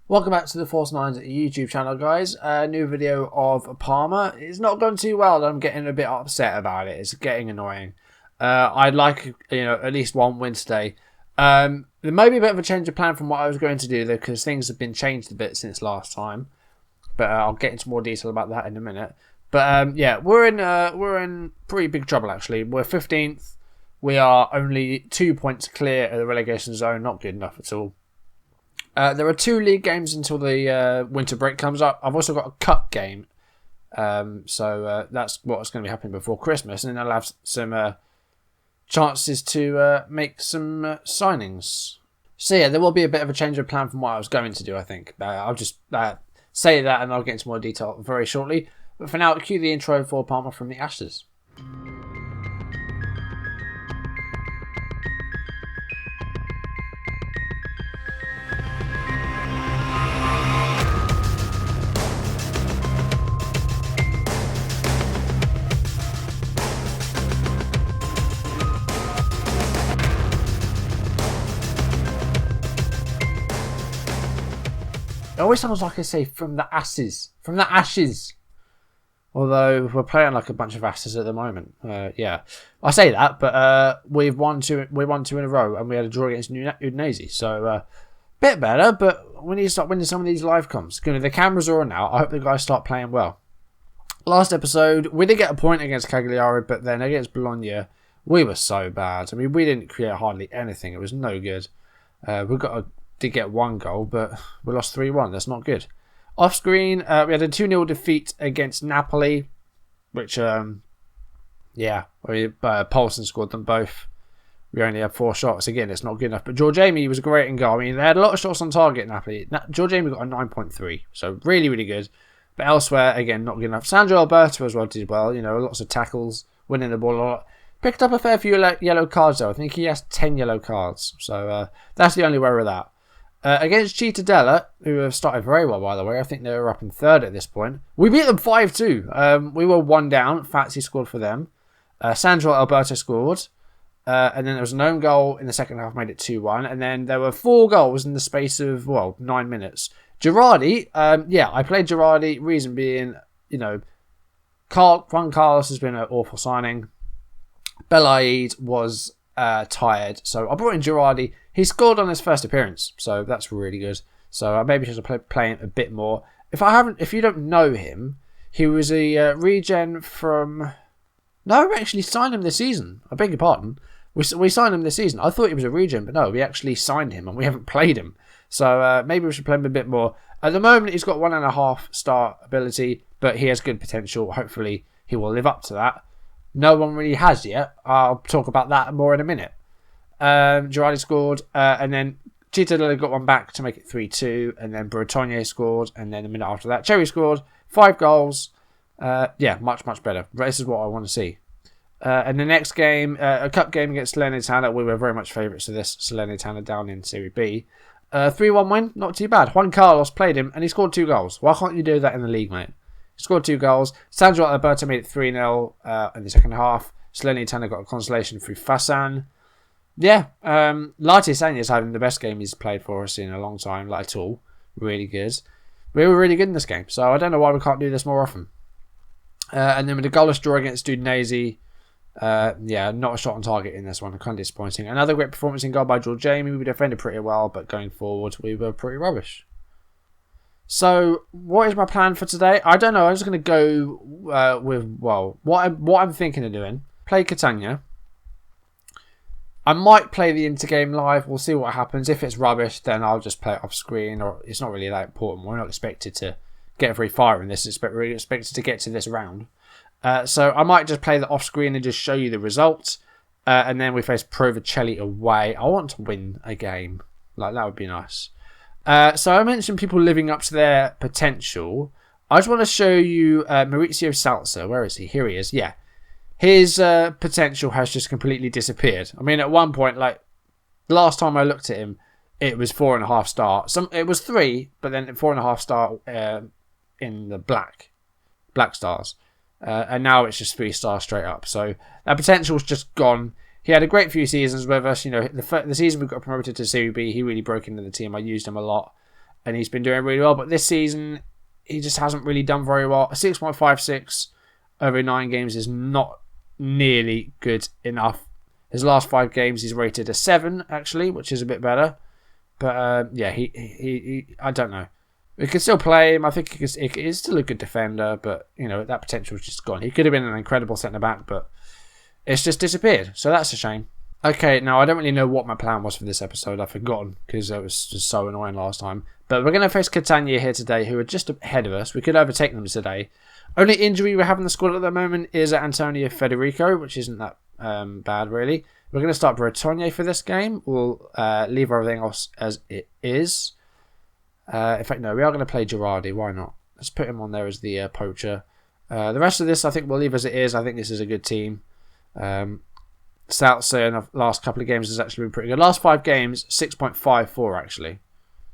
Welcome back to the Force Nines YouTube channel, guys. A new video of Parma. It's not going too well. I'm getting a bit upset about it. It's getting annoying. I'd like, at least one win today. There may be a bit of a change of plan from what I was going to do, though, because things have been changed a bit since last time. But I'll get into more detail about that in a minute. But yeah, we're in pretty big trouble actually. We're 15th. We are only 2 points clear of the relegation zone. Not good enough at all. There are 2 league games until the winter break comes up. I've also got a cup game. So that's what's going to be happening before Christmas. And then I'll have some chances to make some signings. So yeah, there will be a bit of a change of plan from what I was going to do, I think. I'll just say that and I'll get into more detail very shortly. But for now, cue the intro for Parma from the Ashes. It always sounds like I say from the asses. From the ashes. Although we're playing like a bunch of asses at the moment. Yeah. I say that, but we won two in a row and we had a draw against Udinese. So bit better, but we need to start winning some of these live comps. The cameras are on now. I hope the guys start playing well. Last episode, we did get a point against Cagliari, but then against Bologna, we were so bad. I mean, we didn't create hardly anything. It was no good. Did get 1 goal, but we lost 3-1. That's not good. Off screen, we had a 2-0 defeat against Napoli, which, Paulson scored them both. We only had 4 shots. Again, it's not good enough. But Jamie was great in goal. I mean, they had a lot of shots on target, Napoli. Jamie got a 9.3, so really, really good. But elsewhere, again, not good enough. Sandro Alberto as well did well. Lots of tackles, winning the ball a lot. Picked up a fair few yellow cards, though. I think he has 10 yellow cards. So that's the only way with that. Against Cittadella, who have started very well, by the way. I think they were up in 3rd at this point. We beat them 5-2. We were 1 down. Fazzi scored for them. Sandro Alberto scored. And then there was an own goal in the second half, made it 2-1. And then there were 4 goals in the space of, 9 minutes. Girardi, I played Girardi. Reason being, Juan Carlos has been an awful signing. Belaid was tired. So I brought in Girardi. He scored on his first appearance, so that's really good. So maybe I should play him a bit more. If you don't know him, he was a regen from. No, we actually signed him this season. I beg your pardon. We signed him this season. I thought he was a regen, but no, we actually signed him and we haven't played him. So maybe we should play him a bit more. At the moment, he's got 1.5 star ability, but he has good potential. Hopefully, he will live up to that. No one really has yet. I'll talk about that more in a minute. Girardi scored, and then Cittadella got 1 back to make it 3-2, and then Bretonnier scored, and then a minute after that, Cherry scored 5 goals. Much better. This is what I want to see. And the next game, a cup game against Salernitana, we were very much favourites of this. Salernitana down in Serie B. 3-1 win, not too bad. Juan Carlos played him, and he scored 2 goals. Why can't you do that in the league, mate? He scored 2 goals. Sandro Alberto made it 3-0 in the second half. Salernitana got a consolation through Fassan. Yeah, Lati Sanya is having the best game he's played for us in a long time, at all. Really good. We were really good in this game, so I don't know why we can't do this more often. And then with the goalless draw against Udinese, not a shot on target in this one. Kind of disappointing. Another great performance in goal by Jamie. We defended pretty well, but going forward, we were pretty rubbish. So, what is my plan for today? I don't know. I'm just going to go with, what I'm thinking of doing. Play Catania. I might play the intergame live. We'll see what happens. If it's rubbish, then I'll just play it off screen. Or it's not really that important. We're not expected to get very far in this. We're expected to get to this round. So I might just play the off screen and just show you the results. And then we face Pro Verceli away. I want to win a game. That would be nice. So I mentioned people living up to their potential. I just want to show you Maurizio Salsa. Where is he? Here he is. Yeah. His potential has just completely disappeared. I mean, at one point, last time I looked at him, it was 4.5 star. It was 3, but then 4.5 star in the black stars. And now it's just 3 stars straight up. So that potential's just gone. He had a great few seasons with us. The season we got promoted to Serie B, he really broke into the team. I used him a lot. and he's been doing really well. But this season, he just hasn't really done very well. A 6.56 over 9 games is not nearly good enough. His last 5 games, he's rated a 7, actually, which is a bit better. But, he I don't know. We can still play him. I think he is still a good defender, but, that potential is just gone. He could have been an incredible centre-back, but it's just disappeared. So that's a shame. Okay, now I don't really know what my plan was for this episode. I've forgotten because it was just so annoying last time. But we're going to face Catania here today, who are just ahead of us. We could overtake them today. Only injury we have in the squad at the moment is Antonio Federico, which isn't that bad, really. We're going to start Bretonnier for this game. We'll leave everything else as it is. In fact, no, we are going to play Girardi. Why not? Let's put him on there as the poacher. The rest of this, I think we'll leave as it is. I think this is a good team. Salsa in the last couple of games has actually been pretty good. Last 5 games, 6.54 actually.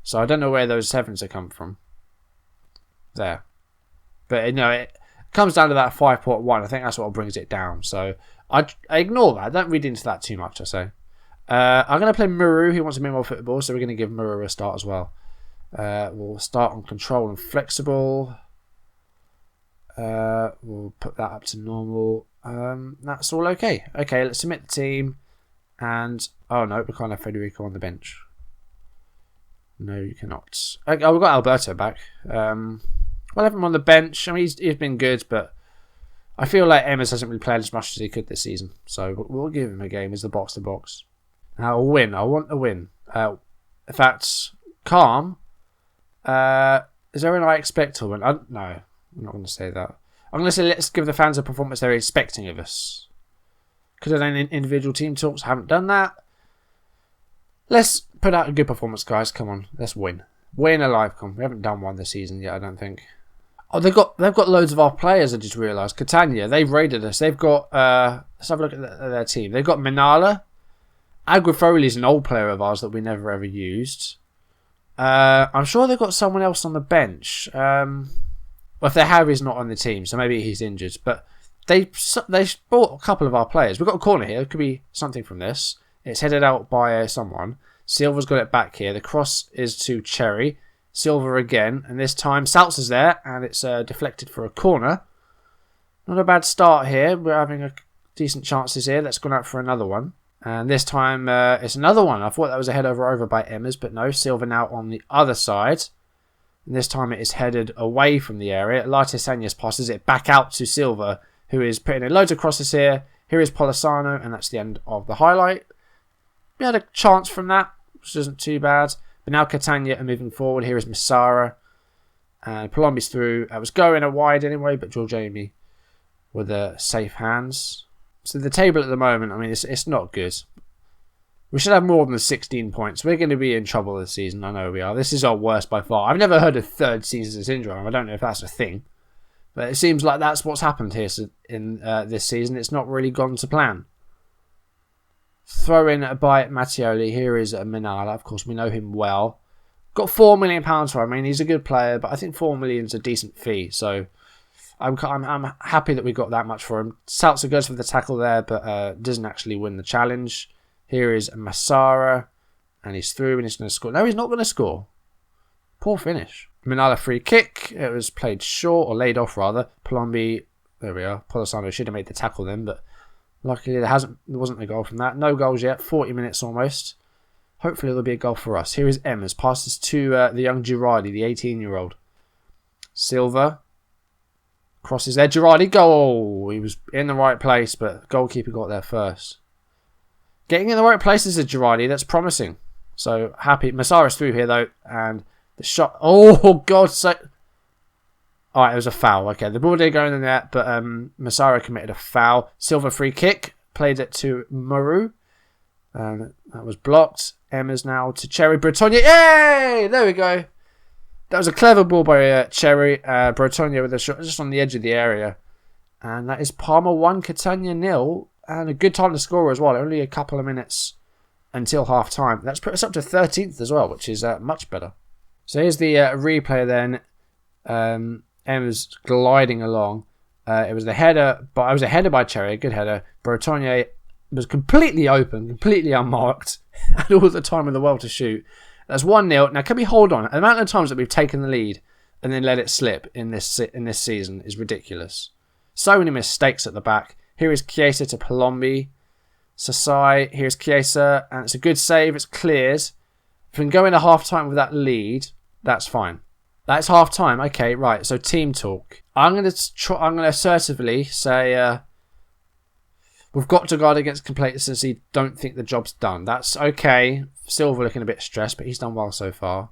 So I don't know where those 7s have come from. There. But it comes down to that 5.1. I think that's what brings it down. So I ignore that. Don't read into that too much, I say. I'm going to play Muru. He wants to be more football, so we're going to give Muru a start as well. We'll start on control and flexible. We'll put that up to normal. That's all okay. Okay, let's submit the team. And, oh no, we can't have Federico on the bench. No, you cannot. Okay, we've got Alberto back. We'll have him on the bench. I mean, he's been good, but I feel like Emmers hasn't really played as much as he could this season. So we'll give him a game as the box-to-box. Now, a win. I want a win. In fact, calm. Is there anyone I expect to win? No, I'm not going to say that. I'm going to say let's give the fans a performance they're expecting of us. Could have done individual team talks. Haven't done that. Let's put out a good performance, guys. Come on, let's win. Win a live com. We haven't done one this season yet, I don't think. Oh, they've got loads of our players. I just realised. Catania, they've raided us. They've got. Let's have a look at their team. They've got Minala. Agrifoli's an old player of ours that we never ever used. I'm sure they've got someone else on the bench. Well, if they have, he's not on the team, so maybe he's injured. But they bought a couple of our players. We've got a corner here. It could be something from this. It's headed out by someone. Silva's got it back here. The cross is to Cherry. Silva again. And this time, Salsa's there. And it's deflected for a corner. Not a bad start here. We're having decent chances here. Let's go out for another one. And this time, it's another one. I thought that was a header over by Emmers. But no, Silva now on the other side. And this time it is headed away from the area. Lattes Sanyas passes it back out to Silva, who is putting in loads of crosses here. Here is Polisano, and that's the end of the highlight. We had a chance from that, which isn't too bad. But now Catania are moving forward. Here is Massara. And Palombi's through. I was going a wide anyway, but Jorjami with the safe hands. So the table at the moment, I mean, it's not good. We should have more than 16 points. We're going to be in trouble this season. I know we are. This is our worst by far. I've never heard of third season syndrome. I don't know if that's a thing. But it seems like that's what's happened here in this season. It's not really gone to plan. Throw in by Mattioli. Here is Minala. Of course, we know him well. Got £4 million for him. I mean, he's a good player, but I think £4 million is a decent fee. So I'm happy that we got that much for him. Salsa goes for the tackle there, but doesn't actually win the challenge. Here is Massara, and he's through and he's going to score. No, he's not going to score. Poor finish. Minala free kick. It was played short, or laid off rather. Palombi, there we are. Polisano should have made the tackle then, but luckily there wasn't a goal from that. No goals yet. 40 minutes almost. Hopefully there'll be a goal for us. Here is Emmers. Passes to the young Girardi, the 18-year-old. Silva. Crosses there. Girardi, goal! He was in the right place, but goalkeeper got there first. Getting in the right places is Girardi. That's promising. So happy. Massara's through here though, and the shot. Oh God! So, all right, it was a foul. Okay, the ball did go in the net, but Massara committed a foul. Silva free kick. Played it to Muru. That was blocked. Emmers now to Cherry. Bretonnier. Yay! There we go. That was a clever ball by Cherry. Bretonnier with a shot just on the edge of the area, and that is Parma 1, Catania 0. And a good time to score as well. Only a couple of minutes until half time. That's put us up to 13th as well, which is much better. So here's the replay then. Emma's gliding along. It was the header, but I was a header by Cherry, a good header. Bretonnier was completely open, completely unmarked, had all the time in the world to shoot. That's 1-0. Now, can we hold on? The amount of times that we've taken the lead and then let it slip in this season is ridiculous. So many mistakes at the back. Here is Chiesa to Palombi. Sasai. Here's Chiesa. And it's a good save. It's cleared. If we can go into half-time with that lead, that's fine. That's half-time. Okay, right. So team talk. I'm going to assertively say we've got to guard against complacency. Don't think the job's done. That's okay. Silva looking a bit stressed, but he's done well so far.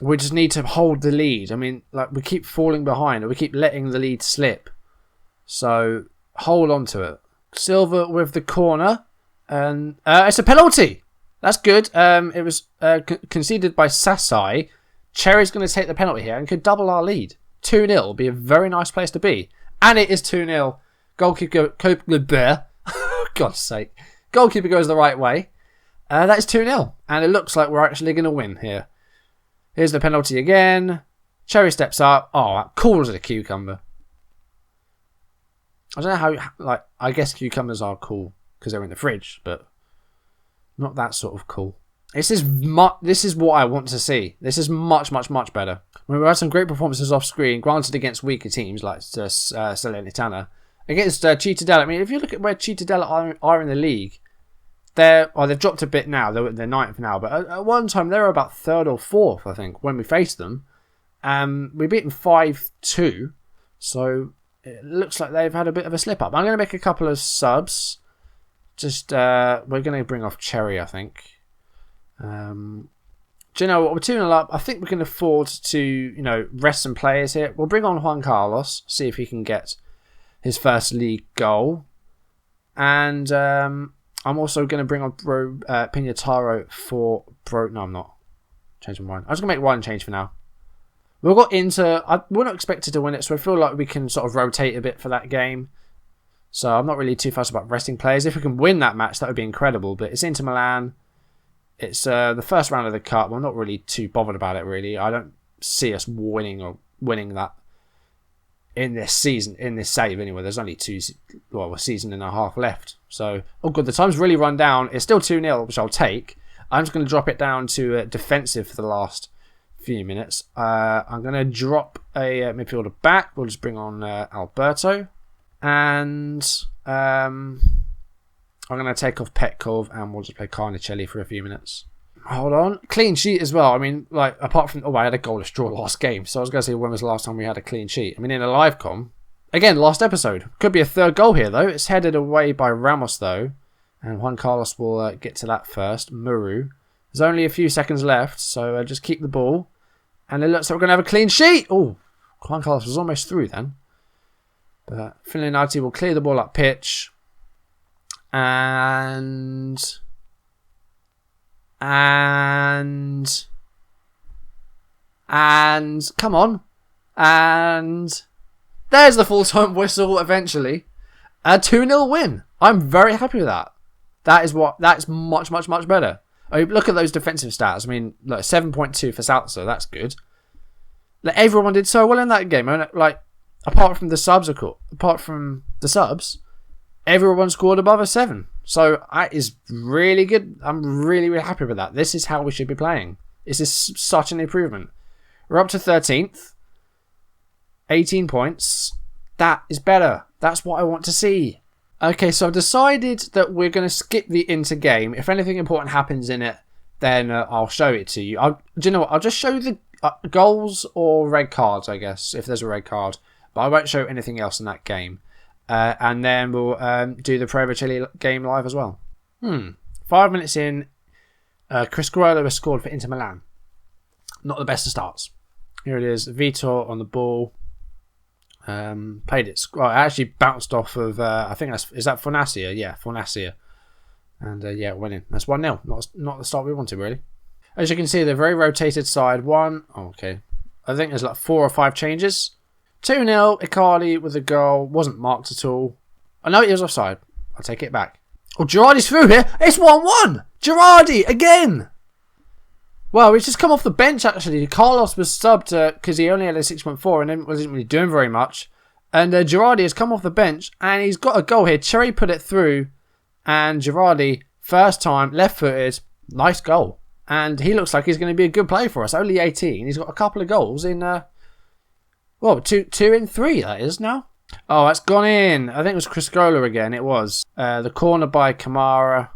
We just need to hold the lead. I mean, like, we keep falling behind, or we keep letting the lead slip. So hold on to it. Silva with the corner, and it's a penalty. That's good. It was conceded by Sasai. Cherry's going to take the penalty here and could double our lead. 2-0 would be a very nice place to be. And it is 2-0. Goalkeeper, God's sake. Goalkeeper goes the right way. That is 2-0. And it looks like we're actually going to win here. Here's the penalty again. Cherry steps up. Oh, cool as a cucumber. I don't know how, like, I guess cucumbers are cool because they're in the fridge, but not that sort of cool. This is what I want to see. This is much, much, much better. We've had some great performances off screen, granted against weaker teams like Salernitana. Against Cittadella, I mean, if you look at where Cittadella are in the league, they've dropped a bit now. They're ninth now, but at one time they were about third or fourth, I think, when we faced them. We beat them 5-2, so it looks like they've had a bit of a slip up. I'm going to make a couple of subs. We're going to bring off Cherry, I think. Do you know what? We're 2-0 up. I think we can afford to, rest some players here. We'll bring on Juan Carlos, see if he can get his first league goal. And I'm also going to bring on Pignataro for No, I'm not. Change my mind. I'm just going to make one change for now. We've got Inter. We're not expected to win it, so I feel like we can sort of rotate a bit for that game. So I'm not really too fussed about resting players. If we can win that match, that would be incredible. But it's Inter Milan. It's the first round of the cup. I'm not really too bothered about it, really. I don't see us winning that in this season, in this save anyway. There's only a season and a half left. So, oh good, the time's really run down. It's still 2-0, which I'll take. I'm just going to drop it down to defensive for the last few minutes. I'm going to drop a midfielder back. We'll just bring on Alberto. And I'm going to take off Petkov and we'll just play Carnicelli for a few minutes. Hold on. Clean sheet as well. I mean, like, apart from... I had a goalless draw last game. So I was going to say, when was the last time we had a clean sheet? I mean, in a live com. Again, last episode. Could be a third goal here, though. It's headed away by Ramos, though. And Juan Carlos will get to that first. Muru. There's only a few seconds left. So just keep the ball. And it looks like we're going to have a clean sheet. Oh, Juan Carlos was almost through then. But Filinati will clear the ball up pitch. And come on. And there's the full-time whistle eventually. A 2-0 win. I'm very happy with that. That's much, much, much better. I mean, look at those defensive stats. I mean, like 7.2 for Salsa. That's good. Like, everyone did so well in that game. I mean, like, apart from the subs, of course. Apart from the subs, everyone scored above a 7. So that is really good. I'm really, really happy with that. This is how we should be playing. This is such an improvement. We're up to 13th. 18 points. That is better. That's what I want to see. Okay, so I've decided that we're going to skip the Inter game. If anything important happens in it, then I'll show it to you. Do you know what? I'll just show the goals or red cards, I guess, if there's a red card. But I won't show anything else in that game. And then we'll do the Pro Verceli game live as well. 5 minutes in, Chris Guerrero has scored for Inter Milan. Not the best of starts. Here it is. Vitor on the ball. Played it. Well, it actually bounced off of, I think is that Fornacia? Yeah, Fornacia. And winning. That's 1-0. Not the start we wanted, really. As you can see, the very rotated side. Okay. I think there's like 4 or 5 changes. 2-0, Icardi with a goal. Wasn't marked at all. I know he was offside. I'll take it back. Oh, Girardi's through here. It's 1-1. Girardi again. Well, he's just come off the bench, actually. Carlos was subbed because he only had a 6.4 and wasn't really doing very much. And Girardi has come off the bench and he's got a goal here. Cherry put it through. And Girardi, first time, left-footed. Nice goal. And he looks like he's going to be a good player for us. Only 18. He's got a couple of goals in, two in three, that is now. Oh, it's gone in. I think it was Criscola again. It was. The corner by Kamara.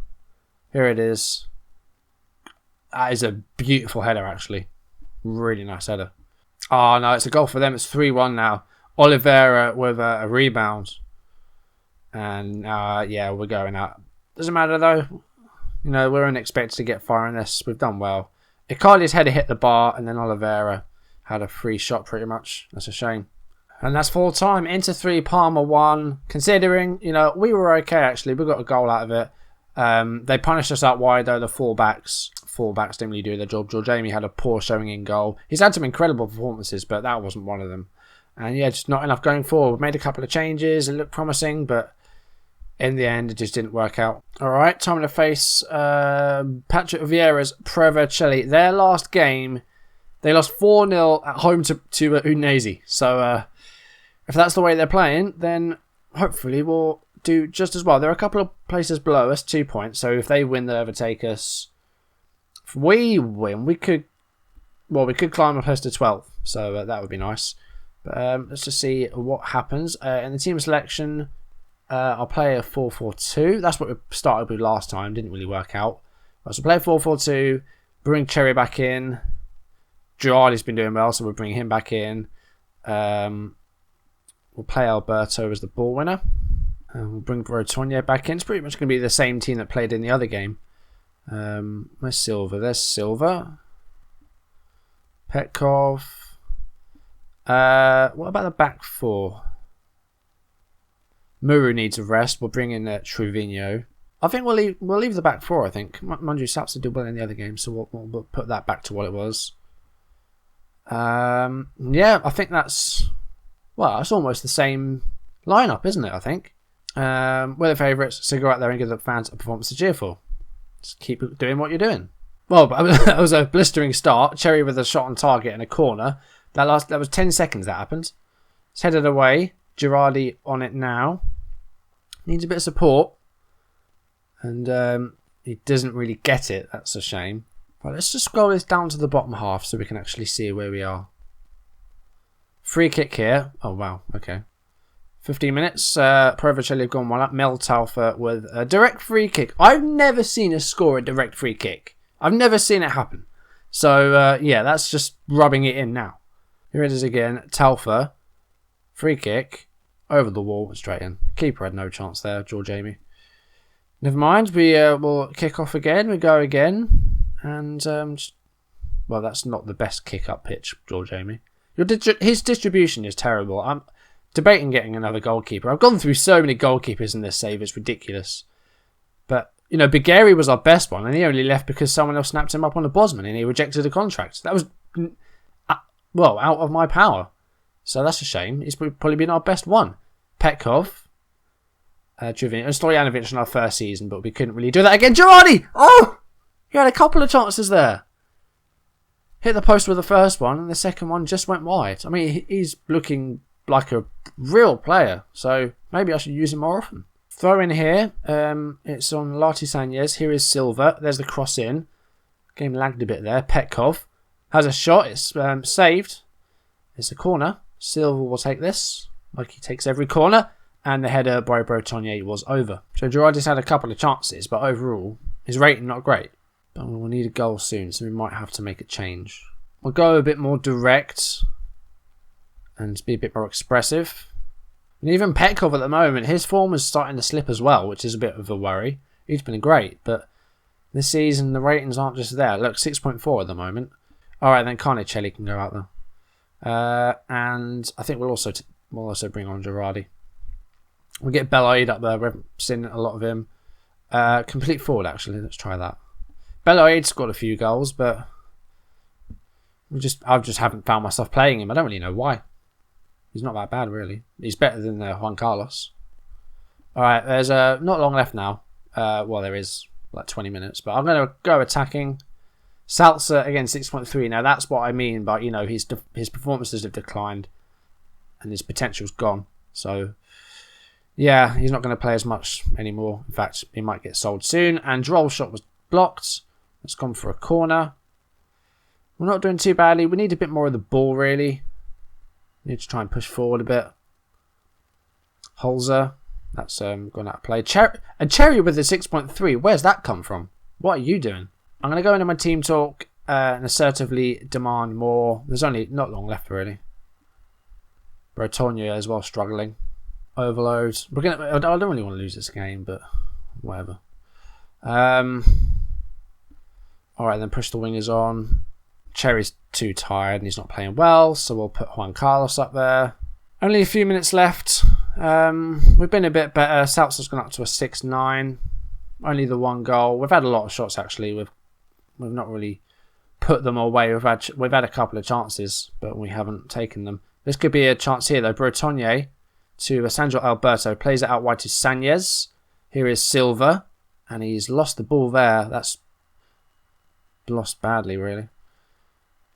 Here it is. That is a beautiful header, actually. Really nice header. Oh, no, it's a goal for them. It's 3-1 now. Oliveira with a rebound. And, yeah, we're going out. Doesn't matter, though. You know, we're unexpected to get far in this. We've done well. Icardi's header hit the bar, and then Oliveira had a free shot, pretty much. That's a shame. And that's full time. Inter 3, Parma 1. Considering, you know, we were okay, actually. We got a goal out of it. They punished us out wide, though, the fullbacks. Fullbacks didn't really do their job. Jamie had a poor showing in goal. He's had some incredible performances, but that wasn't one of them. And yeah, just not enough going forward. We made a couple of changes. It looked promising, but in the end, it just didn't work out. All right, time to face Patrick Vieira's Pro Verceli. Their last game, they lost 4-0 at home to Udinese. So if that's the way they're playing, then hopefully we'll do just as well. There are a couple of places below us, 2 points. So if they win, they'll overtake us. If we win, we could climb up to 12th. So that would be nice. But let's just see what happens. In the team selection, I'll play a 4-4-2. That's what we started with last time. Didn't really work out. So play a 4-4-2. Bring Cherry back in. Girardi's been doing well, so we'll bring him back in. We'll play Alberto as the ball winner. We'll bring Rotonye back in. It's pretty much going to be the same team that played in the other game. Where's Silva? There's Silva. Petkov. What about the back four? Muru needs a rest. We'll bring in Truvino. I think we'll leave the back four, I think. Mind you, Sapsa did well in the other game, so we'll put that back to what it was. Yeah, I think that's almost the same lineup, isn't it? I think. We're the favourites, so go out there and give the fans a performance to cheer for. Just keep doing what you're doing. Well, that was a blistering start. Cherry with a shot on target and a corner. That was 10 seconds that happened. It's headed away. Girardi on it now. Needs a bit of support. And he doesn't really get it. That's a shame. Right, let's just scroll this down to the bottom half so we can actually see where we are. Free kick here. Oh, wow. Okay. 15 minutes. Pro Verceli have gone one up. Mel Talfa with a direct free kick. I've never seen us score a direct free kick. I've never seen it happen. So, yeah, that's just rubbing it in now. Here it is again. Talfa. Free kick. Over the wall. Straight in. Keeper had no chance there. George Amy. Never mind. We will kick off again. We go again. And, well, that's not the best kick-up pitch, George Amy. His distribution is terrible. I'm debating getting another goalkeeper. I've gone through so many goalkeepers in this save, it's ridiculous. But, you know, Bigari was our best one, and he only left because someone else snapped him up on a Bosman, and he rejected the contract. That was, well, out of my power. So that's a shame. He's probably been our best one. Petkov, Truvino, and Stojanovic in our first season, but we couldn't really do that again. Girardi! Oh! He had a couple of chances there. Hit the post with the first one, and the second one just went wide. I mean, he's looking like a real player, so maybe I should use him more often. Throw in here. It's on Lati Sanez. Here is Silva. There's the cross in. Game lagged a bit there. Petkov has a shot. It's saved. It's a corner. Silva will take this, like he takes every corner, and the header by Bretonnier was over. So Girardi's had a couple of chances, but overall, his rating not great. But we'll need a goal soon, so we might have to make a change. We'll go a bit more direct and be a bit more expressive. And even Petkov at the moment, his form is starting to slip as well, which is a bit of a worry. He's been great, but this season the ratings aren't just there. Look, 6.4 at the moment. Alright, then Carnicelli can go out there. And I think we'll also bring on Girardi. We'll get Beloid up there. We've seen a lot of him. Complete forward, actually. Let's try that. Beloid scored a few goals, but I just haven't found myself playing him. I don't really know why. He's not that bad, really. He's better than Juan Carlos. Alright, there's not long left now. Well, there is like 20 minutes, but I'm going to go attacking. Salsa, again, 6.3. Now, that's what I mean by, you know, his performances have declined and his potential's gone. So, yeah, he's not going to play as much anymore. In fact, he might get sold soon. And Droll's shot was blocked. It's gone for a corner. We're not doing too badly. We need a bit more of the ball, really. Need to try and push forward a bit. Holzer. That's gone out of play. Cherry with the 6.3. Where's that come from? What are you doing? I'm going to go into my team talk and assertively demand more. There's only not long left, really. Brotonia as well struggling. Overload. I don't really want to lose this game, but whatever. Alright, then push the wingers on. Cherry's too tired and he's not playing well, so we'll put Juan Carlos up there. Only a few minutes left. We've been a bit better. Salzer's gone up to a 6-9. Only the one goal. We've had a lot of shots actually. We've not really put them away. We've had a couple of chances, but we haven't taken them. This could be a chance here though. Brotonnier to Sandro Alberto, plays it out wide to Sanchez. Here is Silva, and he's lost the ball there. That's lost badly, really.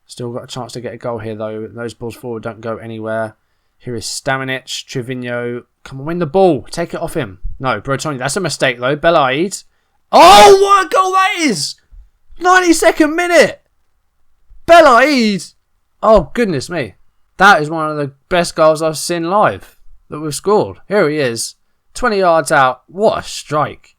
Still got a chance to get a goal here, though. Those balls forward don't go anywhere. Here is Stamenic, Trevino. Come on, win the ball. Take it off him. No, Brotonnier. That's a mistake, though. Belaid. Oh, what a goal that is! 92nd minute. Belaid. Oh, goodness me. That is one of the best goals I've seen live that we've scored. Here he is. 20 yards out. What a strike.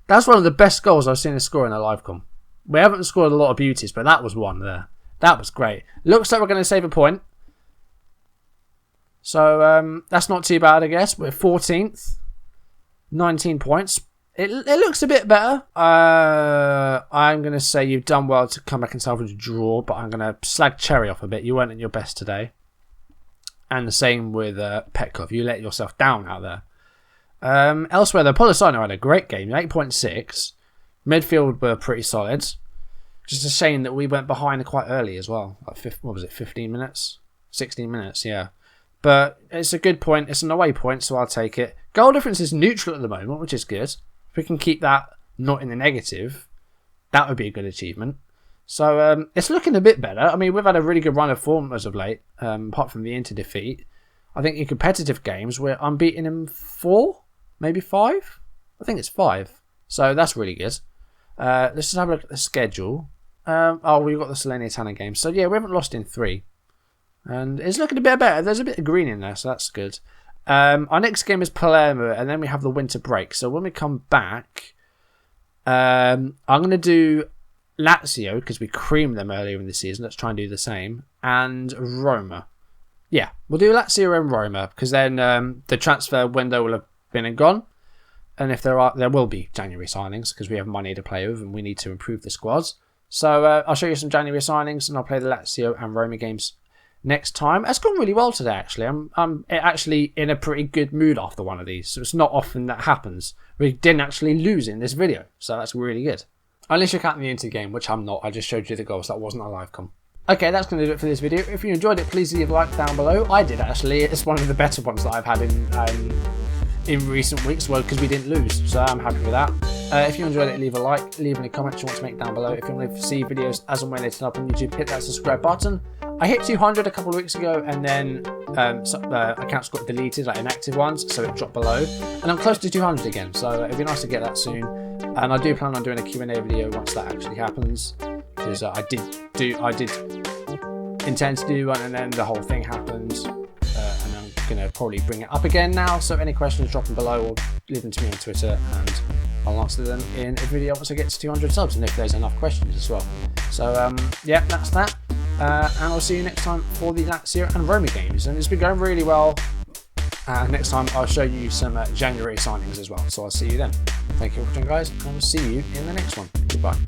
That's one of the best goals I've seen us score in a live com. We haven't scored a lot of beauties, but that was one there. That was great. Looks like we're going to save a point. So that's not too bad, I guess. We're 14th. 19 points. It looks a bit better. I'm going to say you've done well to come back and salvage a draw, but I'm going to slag Cherry off a bit. You weren't at your best today. And the same with Petkov. You let yourself down out there. Elsewhere, though, Polosino had a great game. 8.6. Midfield were pretty solid. Just a shame that we went behind quite early as well. Like what was it, 15 minutes? 16 minutes, yeah. But it's a good point. It's an away point, so I'll take it. Goal difference is neutral at the moment, which is good. If we can keep that not in the negative, that would be a good achievement. So it's looking a bit better. I mean, we've had a really good run of form as of late, apart from the Inter defeat. I think in competitive games, we're unbeaten in 4, maybe 5. I think it's 5. So that's really good. Let's just have a look at the schedule. We've got the Salernitana game. So yeah, we haven't lost in 3. And it's looking a bit better. There's a bit of green in there, so that's good. Our next game is Palermo, and then we have the winter break. So when we come back, I'm going to do Lazio, because we creamed them earlier in the season. Let's try and do the same. And Roma. Yeah, we'll do Lazio and Roma, because then the transfer window will have been and gone. And if there will be January signings, because we have money to play with and we need to improve the squads. So I'll show you some January signings, and I'll play the Lazio and Roma games next time. It's gone really well today, actually. I'm actually in a pretty good mood after one of these. So it's not often that happens. We didn't actually lose in this video, so that's really good. Unless you're counting the Inter game, which I'm not. I just showed you the goals. That wasn't a live com. Okay, that's going to do it for this video. If you enjoyed it, please leave a like down below. I did, actually. It's one of the better ones that I've had in recent weeks, well, because we didn't lose, so I'm happy with that. If you enjoyed it, leave a like, leave any comments you want to make down below. If you want to see videos as and when they turn up on YouTube, hit that subscribe button. I hit 200 a couple of weeks ago, and then accounts got deleted, like inactive ones, so it dropped below. And I'm close to 200 again, so it'd be nice to get that soon. And I do plan on doing a Q&A video once that actually happens, because I did intend to do one, and then the whole thing happened. And I'm going to probably bring it up again now, so any questions, drop them below or leave them to me on Twitter, and I'll answer them in a video once I get to 200 subs, and if there's enough questions as well. So yeah, that's that. And I'll see you next time for the Lazio and Roma games. And it's been going really well. Next time I'll show you some January signings as well. So I'll see you then. Thank you for watching, guys. And I'll see you in the next one. Goodbye.